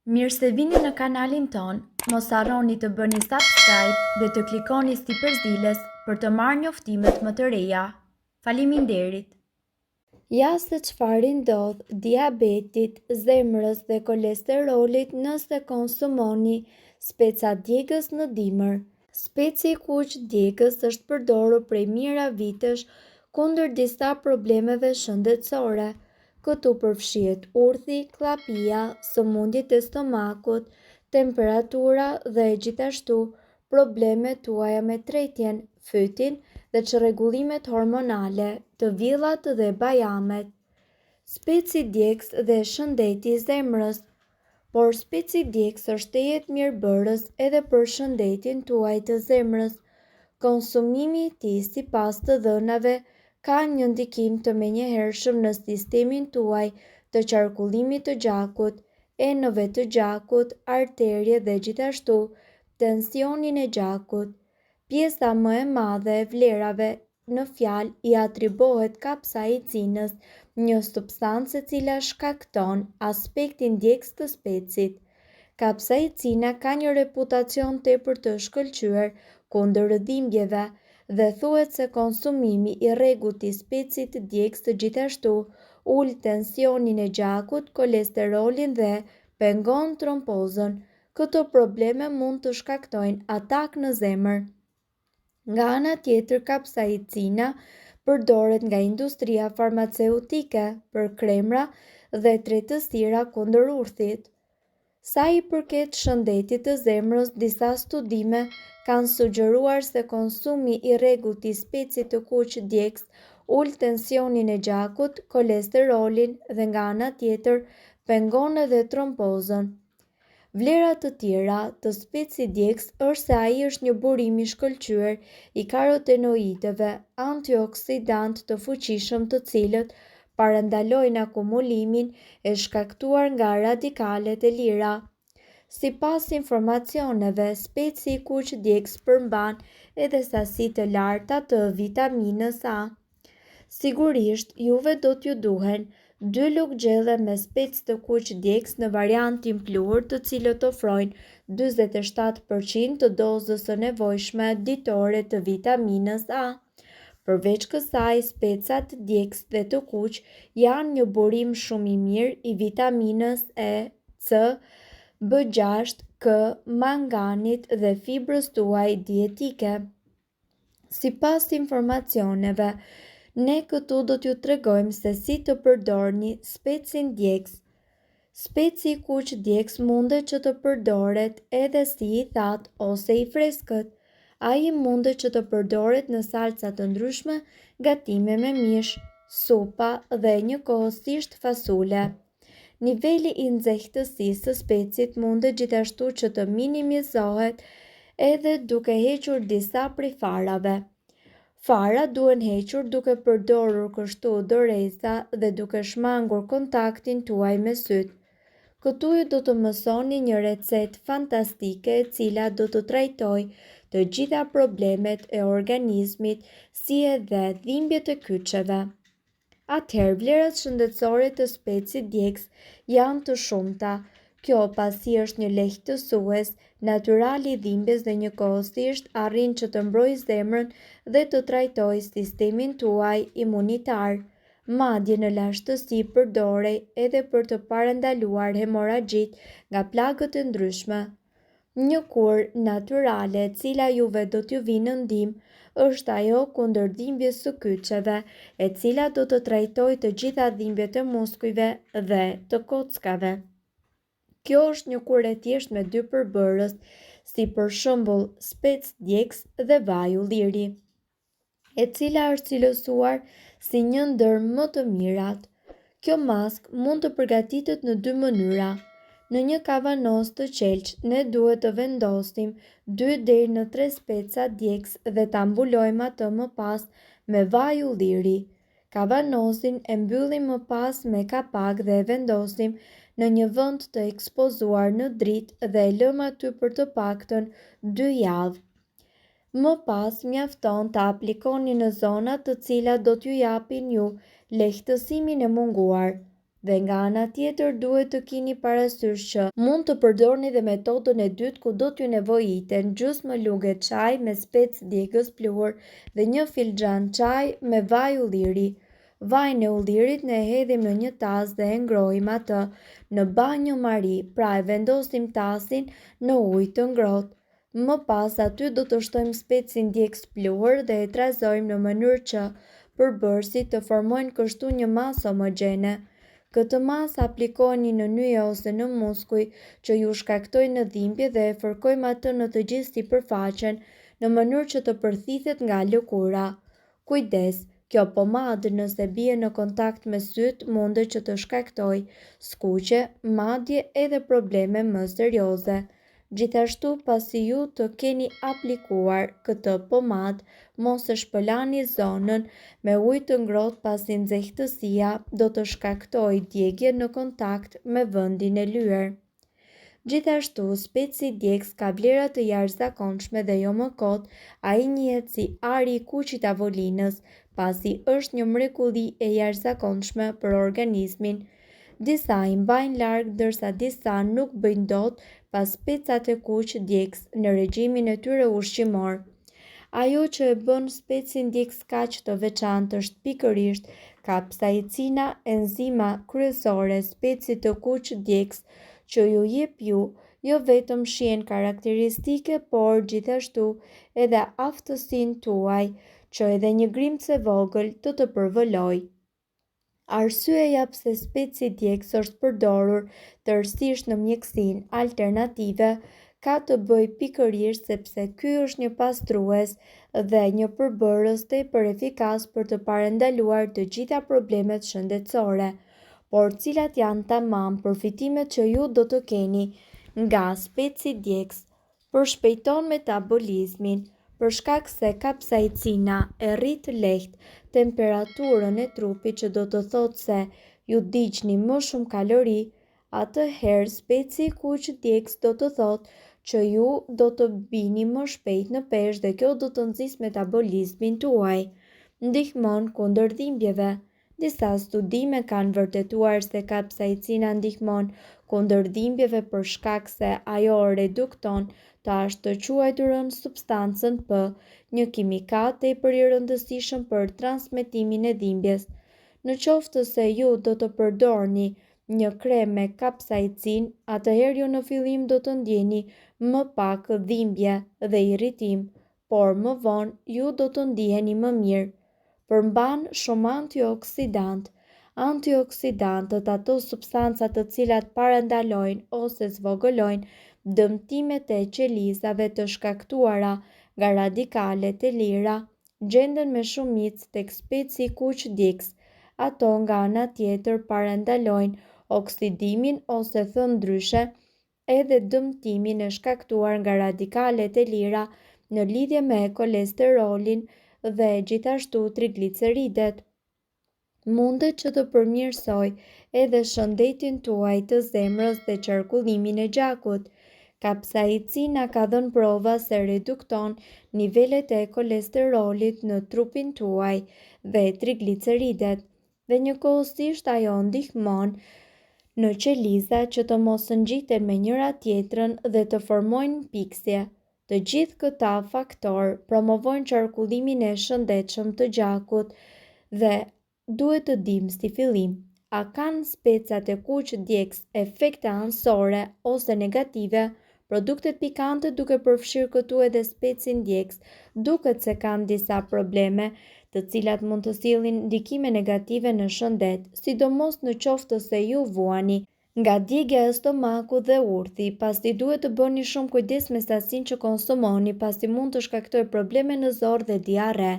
Mirë se vini në kanalin ton, mos harroni të bëni subscribe dhe të klikoni si përzieles për të marrë njoftimet më të reja. Faleminderit! Ja se çfarë ndodh diabetit, zemrës dhe kolesterolit nëse konsumoni speca djegës në dimër. Speci i kuq djegës është përdorur prej mijëra vitesh kundër disa problemeve shëndetësore. Këtu përfshihet urthi, llapia, sëmundjet e stomakut, temperatura dhe gjithashtu problemet tuaja me tretjen, fytin dhe çrregullimet hormonale, të villat dhe bajamet. Speci i djegës dhe shëndeti i zemrës. Por speci i djegës është tejet mirëbërës edhe për shëndetin tuaj të zemrës. Konsumimi i tij sipas të dhënave ka një ndikim të menjëhershëm në sistemin tuaj të qarkullimit të gjakut, enëve të gjakut, arterje dhe gjithashtu tensionin e gjakut. Pjesa më e madhe e vlerave në fjalë i atribuohet kapsaicinës, një substancë e cila shkakton aspektin djegës të specit. Kapsaicina ka një reputacion tepër të shkëlqyer kundër dhimbjeve dhe thuhet se konsumimi i rregullt i specit të djegës të gjithashtu ul tensionin e gjakut, kolesterolin dhe pengon trombozën. Këto probleme mund të shkaktojnë atak në zemër. Nga ana tjetër, kapsaicina përdoret nga industria farmaceutike për kremra dhe tretësira kundër urthit. Sa i përket shëndetit të zemrës, disa studime kanë sugjeruar se konsumi i rregullt i specit të kuq djegës ul tensionin e gjakut, kolesterolin dhe nga ana tjetër pengon edhe trombozën. Vlera të tjera të specit djegës është se ai është një burim i shkëlqyer i karotenoideve, antioksidant të fuqishëm të cilët parandalojnë akumulimin e shkaktuar nga radikalet e lira. Sipas informacioneve, speci i kuq djegës përmban edhe sasi të larta të vitaminës A. Sigurisht, juve do t'ju duhen 2 lugë gjelle me specë të kuq djegës në variantin pluhur, të cilët ofrojnë 47% të dozës së nevojshme ditore të vitaminës A. Përveç kësaj, specat djegës dhe të kuq janë një burim shumë i mirë i vitaminës E, C, B6, K, manganit dhe fibrës tuaj dietike. Sipas informacioneve, ne këtu do t'ju tregojmë se si të përdorni specin djegës. Speci i kuq djegës mundet që të përdoret edhe si i thatë ose i freskët. Ai mundet që të përdoret në salca të ndryshme, gatime me mish, supa dhe njëkohësisht fasule. Niveli i nxehtësisë së specit mundet gjithashtu që të minimizohet edhe duke hequr disa prej farave. Fara duhen hequr duke përdorur kështu doreza dhe duke shmangur kontaktin tuaj me syt. Këtu ju do të mësoni një recetë fantastike e cila do të trajtojë të gjitha problemet e organizmit, si edhe dhimbjet e kyçeve. Atëherë, vlerat shëndetësore të specit djegës janë të shumta. Kjo pasi është një lehtësues natyral i dhimbjes dhe njëkohësisht arrin që të mbrojë zemrën dhe të trajtojë sistemin tuaj imunitar. Madje në lashtësi përdorej edhe për të parandaluar hemorragjit nga plagët e ndryshme. Një kurë natyrale e cila juve do t'ju vinë në ndihmë është ajo kundër dhimbjes së kyçeve, e cila do të trajtojë të gjitha dhimbjet e muskujve dhe të kockave. Kjo është një kurë e thjeshtë me 2 përbërës, si për shembull spec djegës dhe vaj ulliri, e cila është cilësuar si një ndër më të mirat. Kjo maskë mund të përgatitet në 2 mënyra. Në një kavanos të qelç, ne duhet të vendosim 2 deri në 3 speca djegës dhe ta mbulojmë atë më pas me vaj ulliri. Kavanosin e mbyllim më pas me kapak dhe e vendosim në një vend të ekspozuar në dritë dhe e lëm aty për të paktën 2 javë. Më pas mjafton të aplikoni në zonat të cilat do t'ju japin ju lehtësimin e munguar. Dhe nga ana tjetër duhet të keni parasysh që mund të përdorni dhe metodën e dytë ku do t'ju nevojiten gjysmë lugë çaj me specë djegës pluhur dhe 1 filxhan çaj me vaj ulliri. Vajin e ullirit ne hedhim në një tas dhe e ngrojmë atë në banjo mari, pra e vendosim tasin në ujë të ngrohtë. Më pas aty do të shtojmë specin djegës pluhur dhe e trazojmë në mënyrë që përbërësit të formojnë kështu një masë homogjene. Këtë masë aplikojni në nyje ose në muskuj që ju shkaktojnë në dhimbje dhe e fërkojmë atë në të gjithë sipërfaqen në mënyrë që të përthithet nga lëkura. Kujdes, kjo pomadë nëse bie në kontakt me sytë mundet që të shkaktojë skuqe, madje edhe probleme më serioze. Gjithashtu, pasi ju të keni aplikuar këtë pomadë, mos e shpëlani zonën me ujë të ngrohtë pasi nxehtësia do të shkaktojë djegje në kontakt me vendin e lyer. Gjithashtu, speci djegës ka vlera të jashtëzakonshme dhe jo më kot, ai njihet si ari i kuqit avolinës, pasi është një mrekulli e jashtëzakonshme për organizmin. Disa i mbajnë larg ndërsa disa nuk bëjnë dot pas specat e kuq djegës në regjimin e tyre ushqimor. Ajo që e bën specin djegës kaq të veçantë është pikërisht kapsaicina, enzima kryesore e specit të kuq djegës që ju jep jo vetëm shijen karakteristike, por gjithashtu edhe aftësinë tuaj që edhe një grimcë e vogël të përvolojë. Arsyeja pse speci djegës është përdorur tërësisht në mjekësinë alternative ka të bëjë pikërisht sepse ky është një pastrues dhe një përbërës tepër efikas për të parandaluar të gjitha problemet shëndetësore. Por cilat janë tamam përfitimet që ju do të keni nga speci djegës? Përshpejton metabolizmin, për shkak se kapsaicina e rrit lehtë temperaturën e trupit që do të thotë se ju digjni më shumë kalori, atëherë speci i kuq djegës do të thotë që ju do të bini më shpejt në peshë dhe kjo do të nxjisë metabolizmin tuaj. Ndihmon kundër dhimbjeve. Disa studime kanë vërtetuar se kapsaicina ndihmon kundër dhimbjeve për shkak se ajo redukton të ashtëquajturën substancën P, një kimikal tepër i rëndësishëm për transmetimin e dhimbjes. Në qoftë se ju do të përdorni një krem me kapsaicin, atëherë ju në fillim do të ndjeni më pak dhimbje dhe irritim, por më vonë ju do të ndiheni më mirë. Përmban shumë antioksidant. Antioksidantët, ato substanca të cilat parandalojnë ose zvogëlojnë dëmtimet e qelizave të shkaktuara nga radikalet e lira, gjenden me shumicë tek speci i kuq djegës. Ato nga ana tjetër parandalojnë oksidimin ose thënë ndryshe edhe dëmtimin e shkaktuar nga radikalet e lira në lidhje me kolesterolin dhe gjithashtu trigliceridet. Mundet që të përmirësoj edhe shëndetin tuaj të zemrës dhe qarkullimin e gjakut. Kapsaicina ka dhënë prova se redukton nivelet e kolesterolit në trupin tuaj dhe trigliceridet, dhe njëkohësisht ajo ndihmon në qeliza që të mos ngjiten me njëra tjetrën dhe të formojnë piksje. Të gjithë këta faktor promovojnë qarkullimin e shëndetshëm të gjakut dhe duhet të dim si fillim, a kanë specat e kuq djegës efekte anësore ose negative? Produktet pikante, duke përfshirë këtu edhe specin djegës, duket se kanë disa probleme të cilat mund të sjellin ndikime negative në shëndet, sidomos në qoftë se ju vuani nga djegja e stomakut dhe urthi, pasi duhet të bëni shumë kujdes me sasinë që konsumoni, pasi mund të shkaktojë probleme në zorë dhe diare.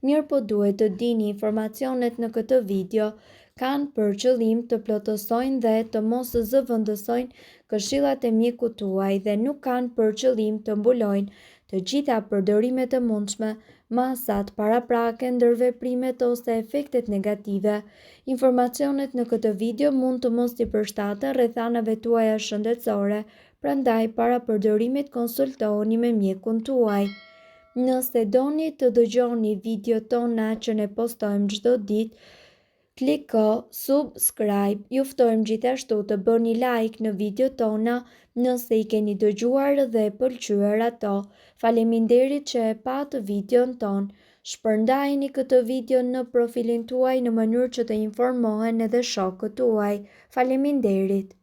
Mirë po duhet të dini informacionet në këtë video kanë për qëllim të plotësojnë dhe të mos zëvendësojnë këshillat e mjekut tuaj dhe nuk kanë për qëllim të mbulojnë të gjitha përdorimet e mundshme, masat, paraprake, ndërveprimet ose efektet negative. Informacionet në këtë video mund të mos i përshtaten rrethanave tuaja shëndetësore, prandaj para përdorimit konsultohuni me mjekun tuaj. Nëse doni të dëgjoni video tona që ne postojmë çdo ditë, Kliko subscribe, ju ftojmë gjithashtu të bëni like në video tona nëse i keni dëgjuar dhe pëlqyer ato. Faleminderit që e patë videon ton. Shpërndajeni këtë video në profilin tuaj në mënyrë që të informohen edhe shokët tuaj. Faleminderit.